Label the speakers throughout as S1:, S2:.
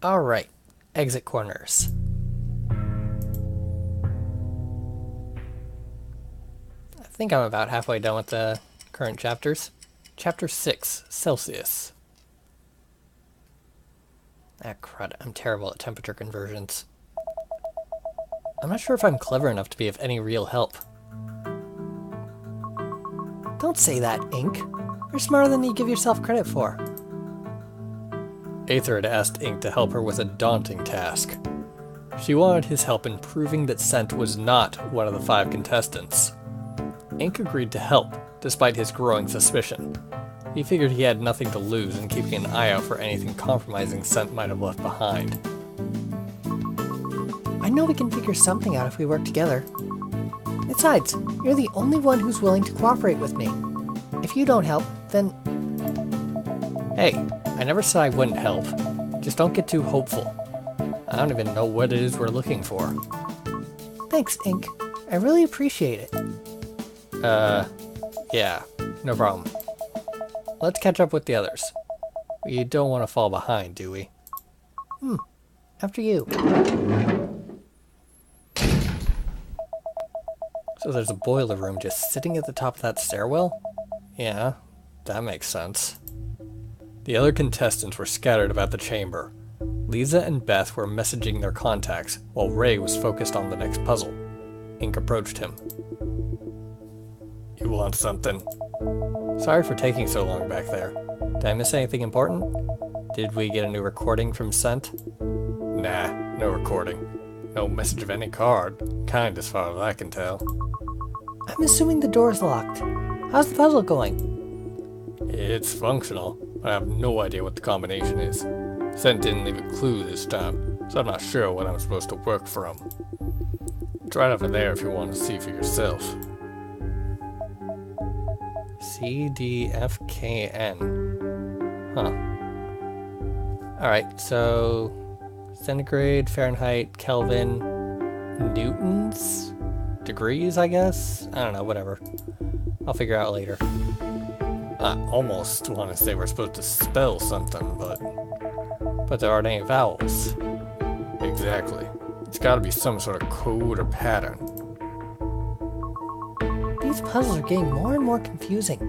S1: Alright, exit corners. I think I'm about halfway done with the current chapters. Chapter 6, Celsius. Ah, crud, I'm terrible at temperature conversions. I'm not sure if I'm clever enough to be of any real help. Don't say that, Ink. You're smarter than you give yourself credit for. Aether had asked Ink to help her with a daunting task. She wanted his help in proving that Scent was not one of the 5 contestants. Ink agreed to help, despite his growing suspicion. He figured he had nothing to lose in keeping an eye out for anything compromising Scent might have left behind. I know we can figure something out if we work together. Besides, you're the only one who's willing to cooperate with me. If you don't help, then... Hey, I never said I wouldn't help. Just don't get too hopeful. I don't even know what it is we're looking for. Thanks, Ink. I really appreciate it. Yeah, no problem. Let's catch up with the others. We don't want to fall behind, do we? After you. So there's a boiler room just sitting at the top of that stairwell? Yeah, that makes sense. The other contestants were scattered about the chamber. Liza and Beth were messaging their contacts, while Ray was focused on the next puzzle. Ink approached him. You want something? Sorry for taking so long back there. Did I miss anything important? Did we get a new recording from Scent? Nah, no recording. No message of any card. Kind as far as I can tell. I'm assuming the door's locked. How's the puzzle going? It's functional, but I have no idea what the combination is. Scent didn't leave a clue this time, so I'm not sure what I'm supposed to work from. It's right over there if you want to see for yourself. CDFKN. Huh. Alright, so... Centigrade, Fahrenheit, Kelvin, Newtons? Degrees, I guess? I don't know, whatever. I'll figure out later. I almost want to say we're supposed to spell something, but there aren't any vowels. Exactly. It's gotta be some sort of code or pattern. These puzzles are getting more and more confusing.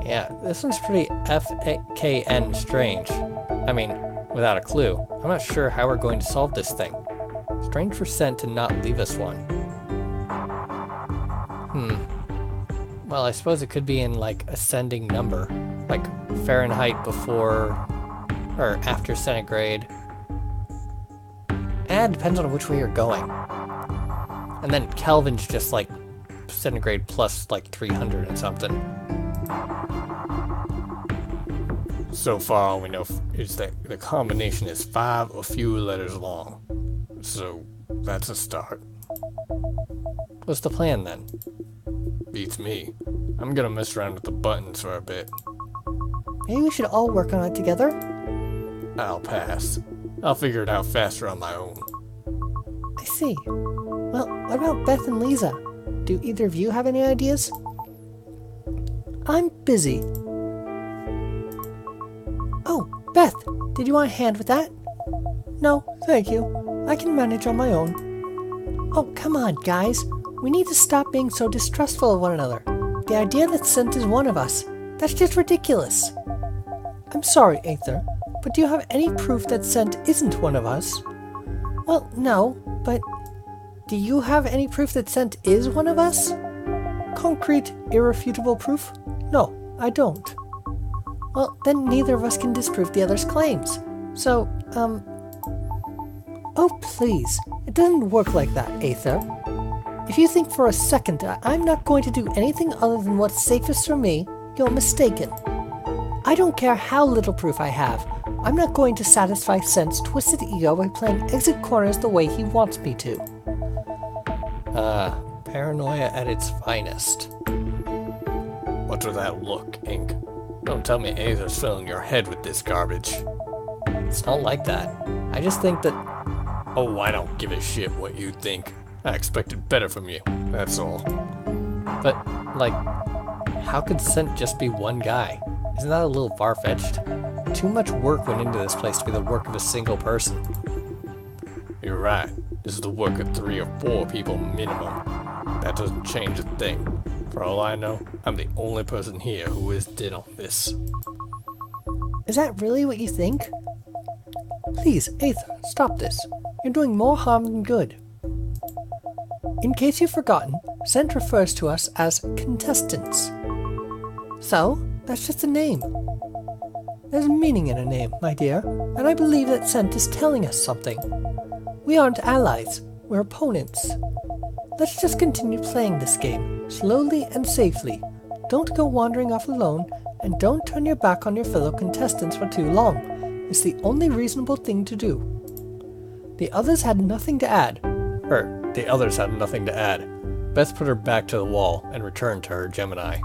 S1: Yeah, this one's pretty FKN strange. I mean, without a clue. I'm not sure how we're going to solve this thing. Strange for Scent to not leave us one. Well, I suppose it could be in, like, ascending number. Like, Fahrenheit before... or after centigrade. And it depends on which way you're going. And then Kelvin's just, like, centigrade plus, like, 300 and something. So far, all we know is that the combination is 5 a few letters long. So, that's a start. What's the plan, then? Beats me. I'm gonna mess around with the buttons for a bit. Maybe we should all work on it together? I'll pass. I'll figure it out faster on my own. I see. Well, what about Beth and Liza? Do either of you have any ideas? I'm busy. Oh, Beth, did you want a hand with that? No, thank you. I can manage on my own. Oh, come on, guys. We need to stop being so distrustful of one another. The idea that Scent is one of us, that's just ridiculous. I'm sorry, Aether, but do you have any proof that Scent isn't one of us? Well, no, but do you have any proof that Scent is one of us? Concrete, irrefutable proof? No, I don't. Well, then neither of us can disprove the other's claims. So, Oh, please. It doesn't work like that, Aether. If you think for a second that I'm not going to do anything other than what's safest for me, you're mistaken. I don't care how little proof I have. I'm not going to satisfy Scent's twisted ego by playing exit corners the way he wants me to. Paranoia at its finest. What's with that look, Ink? Don't tell me Aether's filling your head with this garbage. It's not like that. I just think that... Oh, I don't give a shit what you think. I expected better from you, that's all. But, like, how could Scent just be one guy? Isn't that a little far-fetched? Too much work went into this place to be the work of a single person.
S2: You're right. This is the work of 3 or 4 people minimum. That doesn't change a thing. For all I know, I'm the only person here who is in on this.
S1: Is that really what you think? Please, Aether, stop this. You're doing more harm than good. In case you've forgotten, Scent refers to us as contestants. So, that's just a name. There's meaning in a name, my dear, and I believe that Scent is telling us something. We aren't allies, we're opponents. Let's just continue playing this game, slowly and safely. Don't go wandering off alone, and don't turn your back on your fellow contestants for too long. It's the only reasonable thing to do. The others had nothing to add.
S2: The others had nothing to add. Beth put her back to the wall and returned to her Gemini.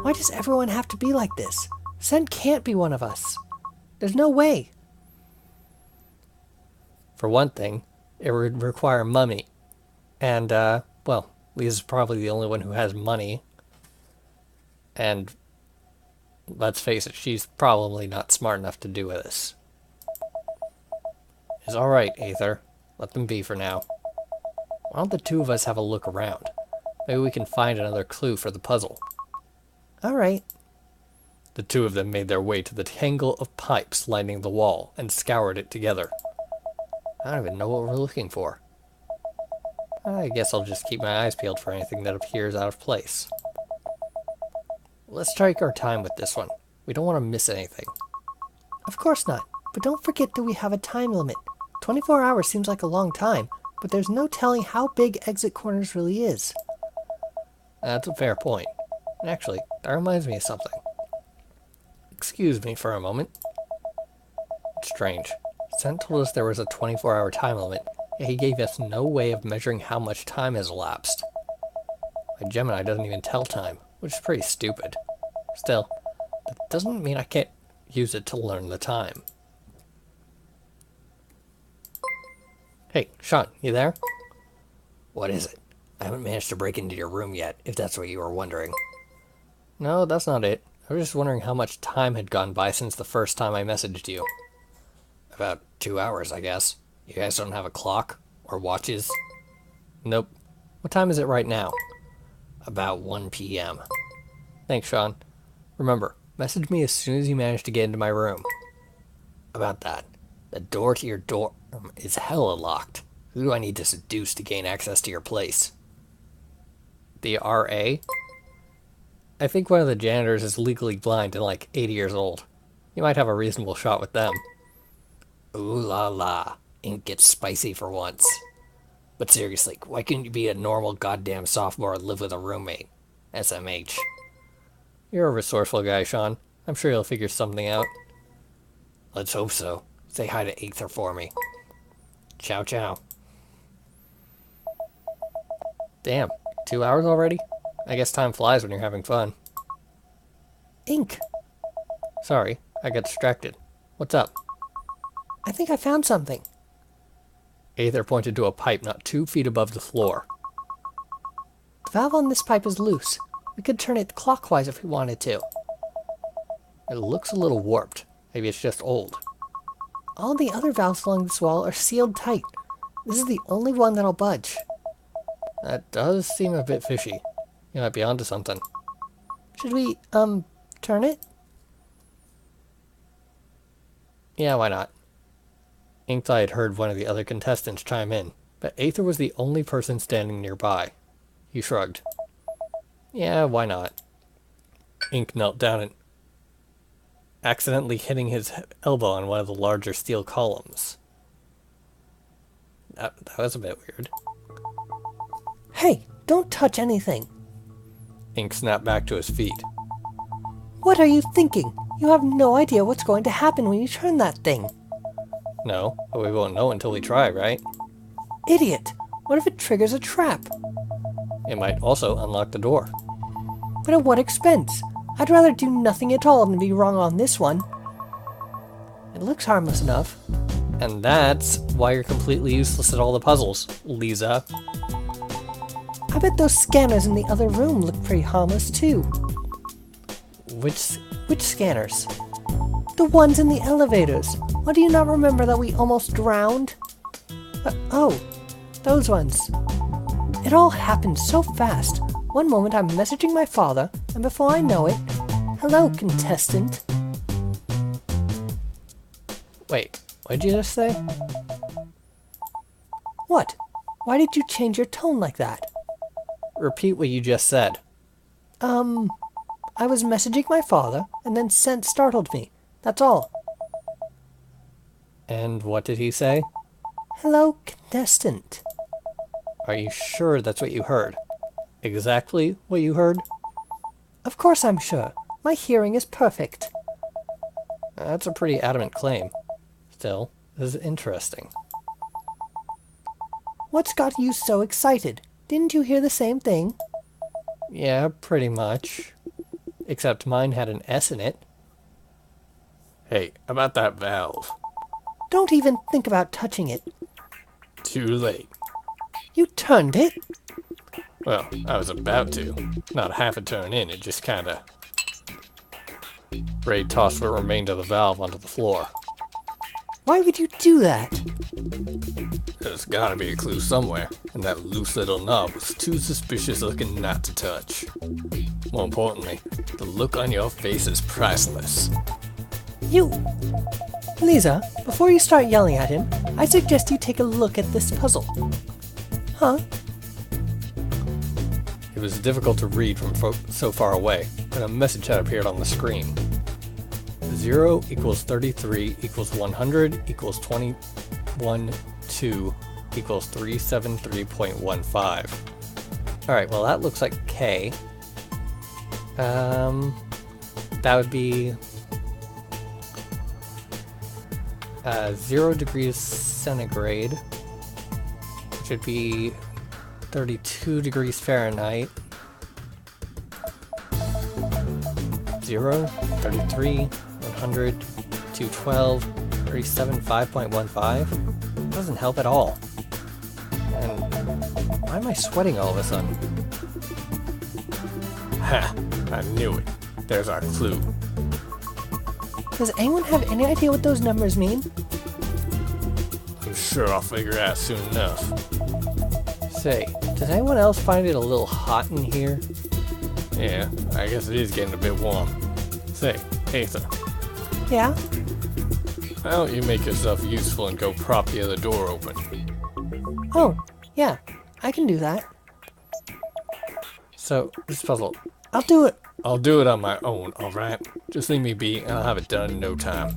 S1: Why does everyone have to be like this? Scent can't be one of us. There's no way.
S2: For one thing, it would require money. And, well, Liza's probably the only one who has money. And, let's face it, she's probably not smart enough to do this. It's alright, Aether. Let them be for now. Why don't the 2 of us have a look around? Maybe we can find another clue for the puzzle.
S1: Alright.
S2: The 2 of them made their way to the tangle of pipes lining the wall and scoured it together. I don't even know what we're looking for. I guess I'll just keep my eyes peeled for anything that appears out of place. Let's take our time with this one. We don't want to miss anything.
S1: Of course not, but don't forget that we have a time limit. 24 hours seems like a long time, but there's no telling how big Exit Corners really is.
S2: That's a fair point. And actually, that reminds me of something. Excuse me for a moment. It's strange. Scent told us there was a 24-hour time limit, yet he gave us no way of measuring how much time has elapsed. My Gemini doesn't even tell time, which is pretty stupid. Still, that doesn't mean I can't use it to learn the time. Hey, Sean, you there? What is it? I haven't managed to break into your room yet, if that's what you were wondering. No, that's not it. I was just wondering how much time had gone by since the first time I messaged you. About 2 hours, I guess. You guys don't have a clock? Or watches? Nope. What time is it right now? About 1 p.m. Thanks, Sean. Remember, message me as soon as you manage to get into my room. About that. The door to your dorm is hella locked. Who do I need to seduce to gain access to your place? The RA? I think one of the janitors is legally blind and like 80 years old. You might have a reasonable shot with them. Ooh la la. Ink gets spicy for once. But seriously, why couldn't you be a normal goddamn sophomore and live with a roommate? SMH. You're a resourceful guy, Sean. I'm sure you'll figure something out. Let's hope so. Say hi to Aether for me. Ciao ciao. Damn, 2 hours already? I guess time flies when you're having fun.
S1: Ink.
S2: Sorry, I got distracted. What's up?
S1: I think I found something.
S2: Aether pointed to a pipe not 2 feet above the floor.
S1: The valve on this pipe is loose. We could turn it clockwise if we wanted to.
S2: It looks a little warped. Maybe it's just old.
S1: All the other valves along this wall are sealed tight. This is the only one that'll budge.
S2: That does seem a bit fishy. You might be onto something.
S1: Should we, turn it?
S2: Yeah, why not? Ink thought I'd heard one of the other contestants chime in, but Aether was the only person standing nearby. He shrugged. Yeah, why not? Ink knelt down and accidentally hitting his elbow on one of the larger steel columns. That was a bit weird.
S1: Hey, don't touch anything.
S2: Ink snapped back to his feet.
S1: What are you thinking? You have no idea what's going to happen when you turn that thing.
S2: No, but we won't know until we try, right?
S1: Idiot! What if it triggers a trap?
S2: It might also unlock the door.
S1: But at what expense? I'd rather do nothing at all than be wrong on this one. It looks harmless enough.
S2: And that's why you're completely useless at all the puzzles, Liza.
S1: I bet those scanners in the other room look pretty harmless too.
S2: Which
S1: scanners? The ones in the elevators. Or do you not remember that we almost drowned? Oh, those ones. It all happened so fast. One moment I'm messaging my father, and before I know it, hello, contestant.
S2: Wait, what did you just say?
S1: What? Why did you change your tone like that?
S2: Repeat what you just said.
S1: I was messaging my father, and then scent startled me. That's all.
S2: And what did he say?
S1: Hello, contestant.
S2: Are you sure that's what you heard? Exactly what you heard?
S1: Of course I'm sure. My hearing is perfect.
S2: That's a pretty adamant claim. Still, this is interesting.
S1: What's got you so excited? Didn't you hear the same thing?
S2: Yeah, pretty much. Except mine had an S in it. Hey, about that valve.
S1: Don't even think about touching it.
S2: Too late.
S1: You turned it?
S2: Well, I was about to. Not half a turn in, it just kinda... Ray tossed what remained of the valve onto the floor.
S1: Why would you do that?
S2: There's gotta be a clue somewhere, and that loose little knob was too suspicious looking not to touch. More importantly, the look on your face is priceless.
S1: You... Liza, before you start yelling at him, I suggest you take a look at this puzzle. Huh?
S2: It was difficult to read from so far away, but a message had appeared on the screen. 0 equals 33 equals 100 equals 21 2 equals 373.15. Alright, well that looks like K. That would be 0 degrees centigrade, which would be 32 degrees Fahrenheit. 0, 33, 100, 212, 37, 5.15. Doesn't help at all. And why am I sweating all of a sudden? Ha! I knew it. There's our clue.
S1: Does anyone have any idea what those numbers mean?
S2: I'm sure I'll figure it out soon enough. Say, does anyone else find it a little hot in here? Yeah, I guess it is getting a bit warm. Say, Aether.
S1: Yeah?
S2: Why don't you make yourself useful and go prop the other door open?
S1: Oh, yeah. I can do that.
S2: So, this puzzle...
S1: I'll do it.
S2: I'll do it on my own, alright? Just leave me be and I'll have it done in no time.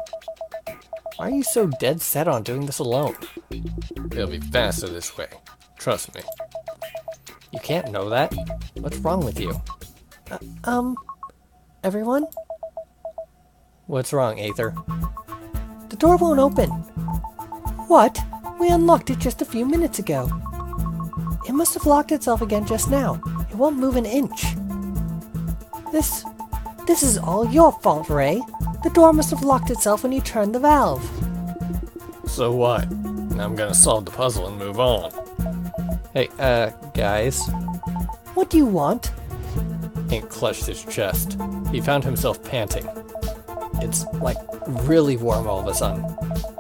S2: Why are you so dead set on doing this alone? It'll be faster this way. Trust me. You can't know that. What's wrong with you?
S1: Everyone?
S2: What's wrong, Aether?
S1: The door won't open. What? We unlocked it just a few minutes ago. It must have locked itself again just now. It won't move an inch. This is all your fault, Ray. The door must have locked itself when you turned the valve.
S2: So what? Now I'm gonna solve the puzzle and move on. Hey, guys.
S1: What do you want?
S2: Hank clutched his chest. He found himself panting. It's, like, really warm all of a sudden.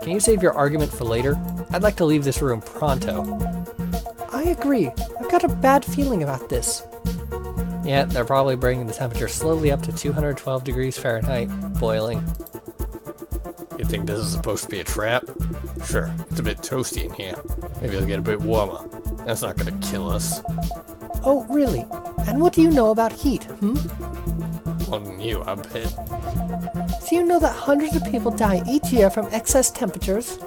S2: Can you save your argument for later? I'd like to leave this room pronto.
S1: I agree. I've got a bad feeling about this.
S2: Yeah, they're probably bringing the temperature slowly up to 212 degrees Fahrenheit, boiling. You think this is supposed to be a trap? Sure, it's a bit toasty in here. Maybe it'll get a bit warmer. That's not gonna kill us.
S1: Oh, really? And what do you know about heat,
S2: More than you, I bet.
S1: So you know that hundreds of people die each year from excess temperatures?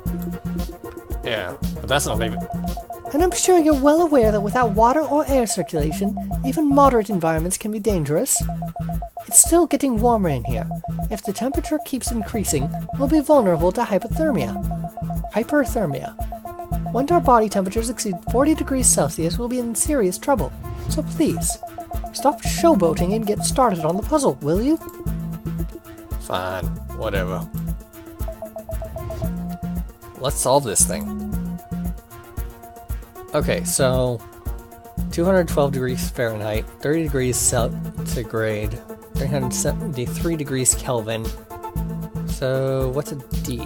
S2: Yeah, but that's not even...
S1: And I'm sure you're well aware that without water or air circulation, even moderate environments can be dangerous. It's still getting warmer in here. If the temperature keeps increasing, we'll be vulnerable to hypothermia. Once our body temperatures exceed 40 degrees Celsius, we'll be in serious trouble. So please, stop showboating and get started on the puzzle, will you?
S2: Fine, whatever. Let's solve this thing. Okay, so 212 degrees Fahrenheit, 30 degrees centigrade, 373 degrees Kelvin. So So, what's a D?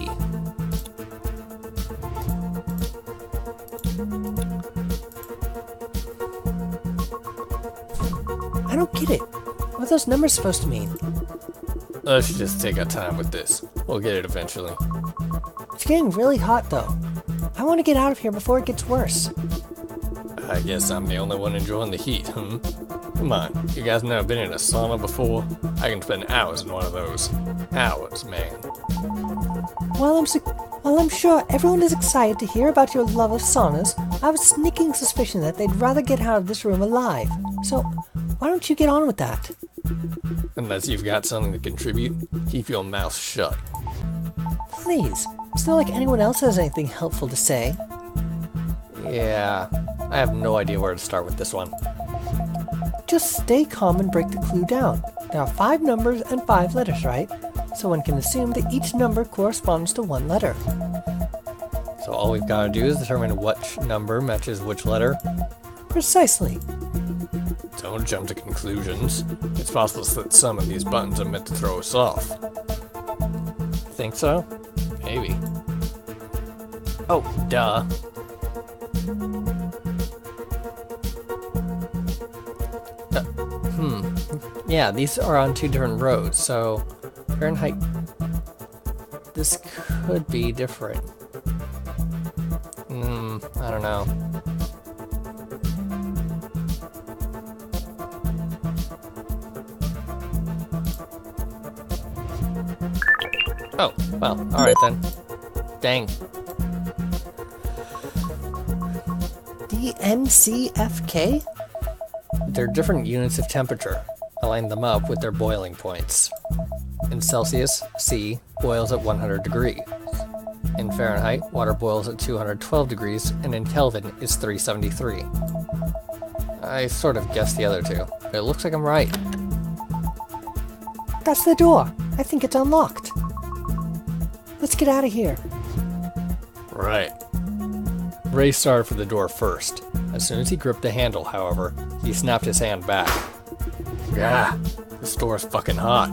S1: I don't get it. What are those numbers supposed to mean?
S2: Let's just take our time with this. We'll get it eventually.
S1: It's getting really hot, though. I want to get out of here before it gets worse.
S2: I guess I'm the only one enjoying the heat, Come on, you guys never been in a sauna before? I can spend hours in one of those. Hours, man.
S1: While I'm sure everyone is excited to hear about your love of saunas, I have a sneaking suspicion that they'd rather get out of this room alive. So, why don't you get on with that?
S2: Unless you've got something to contribute, keep your mouth shut.
S1: Please, it's not like anyone else has anything helpful to say.
S2: Yeah, I have no idea where to start with this one.
S1: Just stay calm and break the clue down. There are 5 numbers and 5 letters, right? So one can assume that each number corresponds to 1 letter.
S2: So all we've got to do is determine which number matches which letter.
S1: Precisely.
S2: Don't jump to conclusions. It's possible that some of these buttons are meant to throw us off. Think so? Maybe. Oh, duh. Yeah, these are on 2 different roads, so Fahrenheit. This could be different. I don't know. Oh, well, alright then. Dang.
S1: DMCFK?
S2: They're different units of temperature. I lined them up with their boiling points. In Celsius, C boils at 100 degrees. In Fahrenheit, water boils at 212 degrees, and in Kelvin is 373. I sort of guessed the other two, but it looks like I'm right.
S1: That's the door. I think it's unlocked. Let's get out of here.
S2: Right. Ray started for the door first. As soon as he gripped the handle, however, he snapped his hand back. Yeah, this door's fucking hot.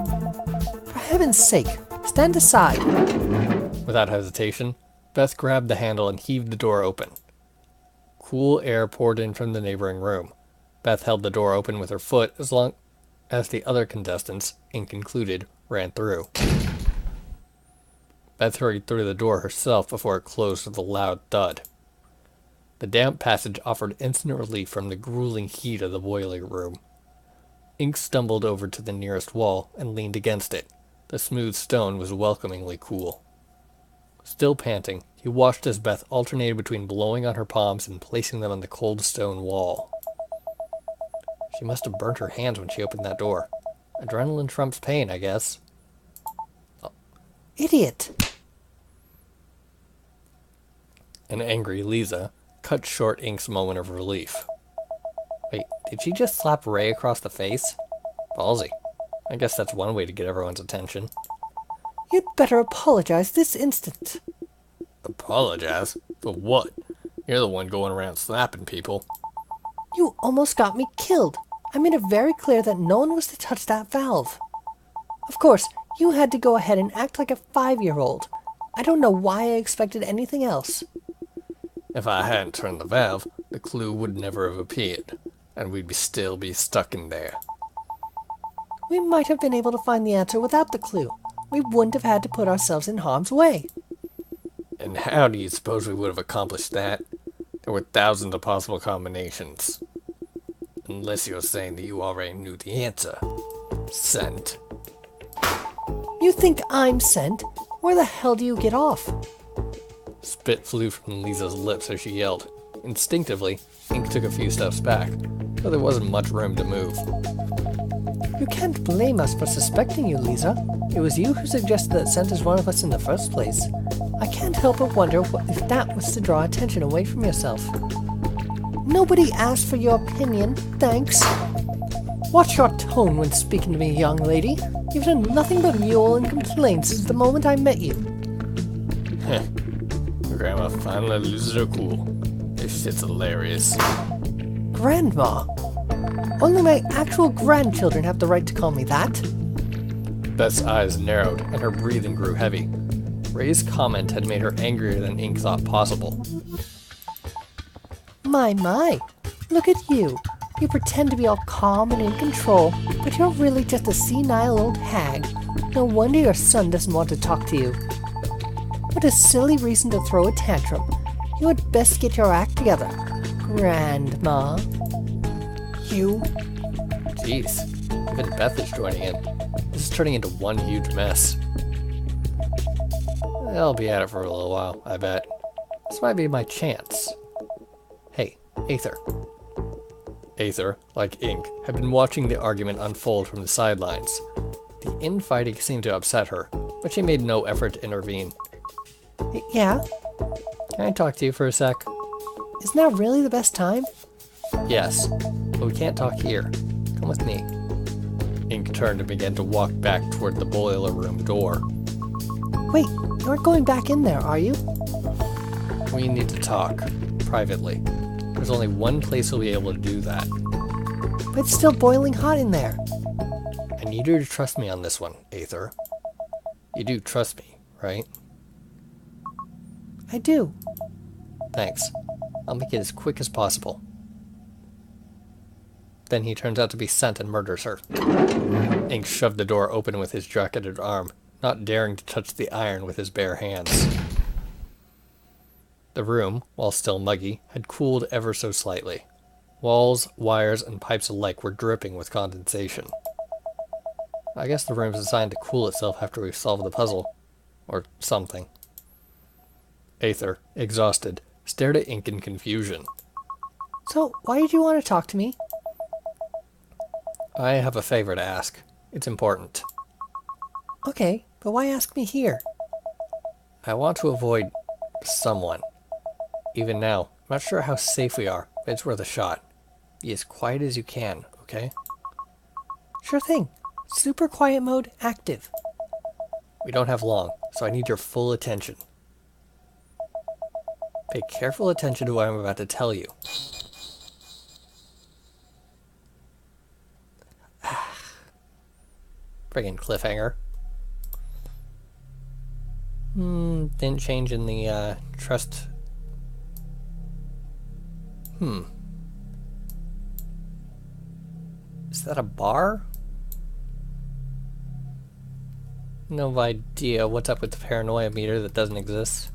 S1: For heaven's sake, stand aside.
S2: Without hesitation, Beth grabbed the handle and heaved the door open. Cool air poured in from the neighboring room. Beth held the door open with her foot as long as the other contestants, ink included, ran through. Beth hurried through the door herself before it closed with a loud thud. The damp passage offered instant relief from the grueling heat of the boiling room. Ink stumbled over to the nearest wall and leaned against it. The smooth stone was welcomingly cool. Still panting, he watched as Beth alternated between blowing on her palms and placing them on the cold stone wall. She must have burnt her hands when she opened that door. Adrenaline trumps pain, I guess. Oh.
S1: Idiot!
S2: An angry Liza cut short Ink's moment of relief. Wait, did she just slap Ray across the face? Ballsy. I guess that's one way to get everyone's attention.
S1: You'd better apologize this instant.
S2: Apologize? For what? You're the one going around slapping people.
S1: You almost got me killed. I made it very clear that no one was to touch that valve. Of course, you had to go ahead and act like a 5-year-old. I don't know why I expected anything else.
S2: If I hadn't turned the valve, the clue would never have appeared, and we'd still be stuck in there.
S1: We might have been able to find the answer without the clue. We wouldn't have had to put ourselves in harm's way.
S2: And how do you suppose we would have accomplished that? There were thousands of possible combinations. Unless you're saying that you already knew the answer. Sent.
S1: You think I'm sent? Where the hell do you get off?
S2: Spit flew from Liza's lips as she yelled. Instinctively, Ink took a few steps back, but there wasn't much room to move.
S1: You can't blame us for suspecting you, Liza. It was you who suggested that Scent is one of us in the first place. I can't help but wonder if that was to draw attention away from yourself. Nobody asked for your opinion, thanks. Watch your tone when speaking to me, young lady. You've done nothing but mule and complain since the moment I met you.
S2: Heh. Grandma finally loses her cool. This shit's hilarious.
S1: Grandma? Only my actual grandchildren have the right to call me that.
S2: Beth's eyes narrowed and her breathing grew heavy. Ray's comment had made her angrier than Ink thought possible.
S1: My, look at you. You pretend to be all calm and in control, but you're really just a senile old hag. No wonder your son doesn't want to talk to you. What a silly reason to throw a tantrum. You had best get your act together, Grandma. You?
S2: Jeez, even Beth is joining in. This is turning into one huge mess. I'll be at it for a little while, I bet. This might be my chance. Hey, Aether. Aether, like Ink, had been watching the argument unfold from the sidelines. The infighting seemed to upset her, but she made no effort to intervene.
S1: Yeah?
S2: Can I talk to you for a sec?
S1: Isn't that really the best time?
S2: Yes, but we can't talk here. Come with me. Ink turned and began to walk back toward the boiler room door.
S1: Wait, you aren't going back in there, are you?
S2: We need to talk, privately. There's only one place we'll be able to do that.
S1: But it's still boiling hot in there.
S2: I need you to trust me on this one, Aether. You do trust me, right?
S1: I do.
S2: Thanks. I'll make it as quick as possible. Then he turns out to be sent and murders her. Ink shoved the door open with his jacketed arm, not daring to touch the iron with his bare hands. The room, while still muggy, had cooled ever so slightly. Walls, wires, and pipes alike were dripping with condensation. I guess the room's designed to cool itself after we've solved the puzzle. Or something. Aether, exhausted, stared at Ink in confusion.
S1: So, why did you want to talk to me?
S2: I have a favor to ask. It's important.
S1: Okay, but why ask me here?
S2: I want to avoid someone. Even now, I'm not sure how safe we are, but it's worth a shot. Be as quiet as you can, okay?
S1: Sure thing. Super quiet mode active.
S2: We don't have long, so I need your full attention. Pay careful attention to what I'm about to tell you. Friggin' cliffhanger. Didn't change in the, trust. Is that a bar? No idea what's up with the paranoia meter that doesn't exist.